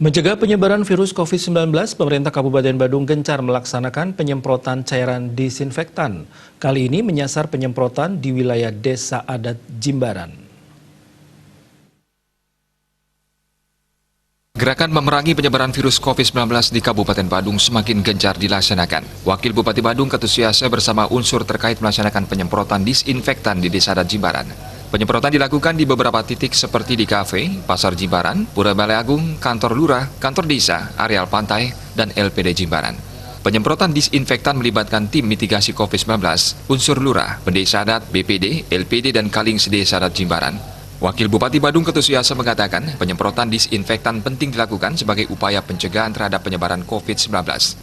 Mencegah penyebaran virus COVID-19, pemerintah Kabupaten Badung gencar melaksanakan penyemprotan cairan disinfektan. Kali ini menyasar penyemprotan di wilayah Desa Adat Jimbaran. Gerakan memerangi penyebaran virus COVID-19 di Kabupaten Badung semakin gencar dilaksanakan. Wakil Bupati Badung Ketusiasa bersama unsur terkait melaksanakan penyemprotan disinfektan di Desa Adat Jimbaran. Penyemprotan dilakukan di beberapa titik seperti di kafe, Pasar Jimbaran, Pura Balai Agung, kantor lurah, kantor desa, areal pantai, dan LPD Jimbaran. Penyemprotan disinfektan melibatkan tim mitigasi COVID-19, unsur lurah, pendesa adat, BPD, LPD, dan Kaling Sedesa Adat Jimbaran. Wakil Bupati Badung Ketusiasa mengatakan penyemprotan disinfektan penting dilakukan sebagai upaya pencegahan terhadap penyebaran COVID-19.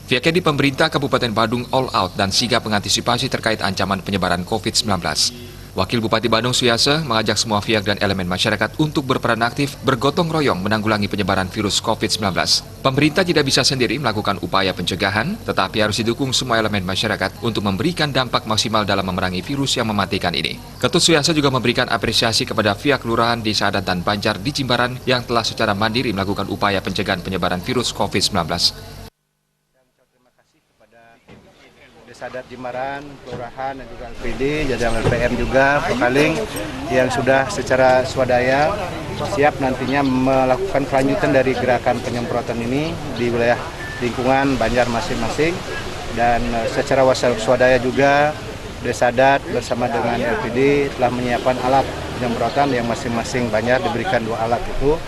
Pihaknya di pemerintah Kabupaten Badung all out dan sigap mengantisipasi terkait ancaman penyebaran COVID-19. Wakil Bupati Badung Suyasa mengajak semua pihak dan elemen masyarakat untuk berperan aktif bergotong royong menanggulangi penyebaran virus COVID-19. Pemerintah tidak bisa sendiri melakukan upaya pencegahan, tetapi harus didukung semua elemen masyarakat untuk memberikan dampak maksimal dalam memerangi virus yang mematikan ini. Ketut Suyasa juga memberikan apresiasi kepada pihak Kelurahan Desa Adat dan Banjar di Jimbaran yang telah secara mandiri melakukan upaya pencegahan penyebaran virus COVID-19. Desa Adat Jimbaran, Kelurahan, dan juga LPD, jajaran LPM juga, Pekaling, yang sudah secara swadaya siap nantinya melakukan kelanjutan dari gerakan penyemprotan ini di wilayah lingkungan Banjar masing-masing. Dan secara swadaya juga Desa Adat bersama dengan LPD telah menyiapkan alat penyemprotan yang masing-masing Banjar diberikan 2 alat itu.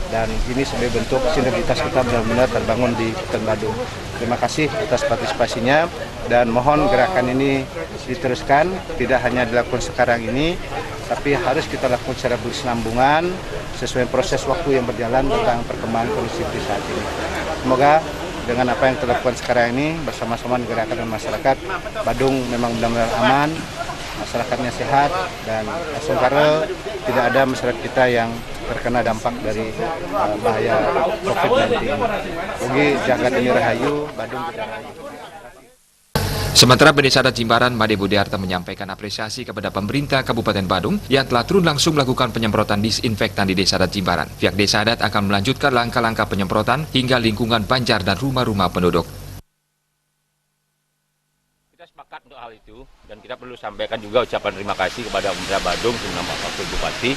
Dan ini sebagai bentuk sinergitas kita benar-benar terbangun di Kabupaten Badung. Terima kasih atas partisipasinya dan mohon gerakan ini diteruskan, tidak hanya dilakukan sekarang ini, tapi harus kita lakukan secara berkesinambungan sesuai proses waktu yang berjalan tentang perkembangan kondisi di saat ini. Semoga dengan apa yang kita lakukan sekarang ini bersama-sama gerakan dan masyarakat, Badung memang benar-benar aman, masyarakatnya sehat, dan sementara tidak ada masyarakat kita yang terkena dampak dari bahaya COVID-19. Ugi jagat ini rahayu, Badung kita rahayu. Sementara Pendesa Adat Jimbaran, Made Budiarta menyampaikan apresiasi kepada pemerintah Kabupaten Badung yang telah turun langsung melakukan penyemprotan disinfektan di Desa Adat Jimbaran. Pihak Desa Adat akan melanjutkan langkah-langkah penyemprotan hingga lingkungan Banjar dan rumah-rumah penduduk. Kita sepakat untuk hal itu dan kita perlu sampaikan juga ucapan terima kasih kepada pemerintah Badung terutama Wakil Bupati.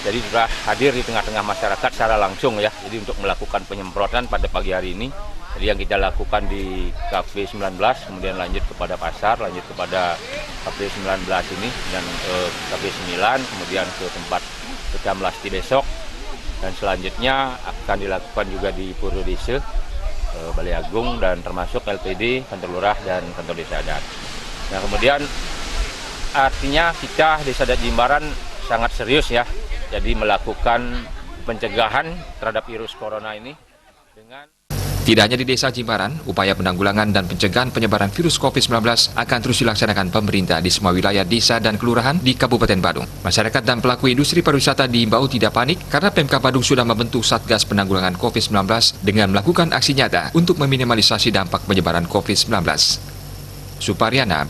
Jadi sudah hadir di tengah-tengah masyarakat secara langsung ya. Jadi untuk melakukan penyemprotan pada pagi hari ini. Jadi yang kita lakukan di Cafe 19, kemudian lanjut kepada pasar, lanjut kepada Cafe 19 ini dan Cafe 9, kemudian ke tempat Pecah Melasti besok. Dan selanjutnya akan dilakukan juga di Pura Desa, Balai Agung, dan termasuk LPD, kantor lurah dan kantor desa adat. Nah kemudian artinya kita Desa Adat Jimbaran sangat serius ya. Jadi melakukan pencegahan terhadap virus corona ini dengan... Tidak hanya di Desa Jimbaran, upaya penanggulangan dan pencegahan penyebaran virus COVID-19 akan terus dilaksanakan pemerintah di semua wilayah desa dan kelurahan di Kabupaten Badung. Masyarakat dan pelaku industri pariwisata diimbau tidak panik karena Pemkab Badung sudah membentuk Satgas Penanggulangan COVID-19 dengan melakukan aksi nyata untuk meminimalisasi dampak penyebaran COVID-19. Supariana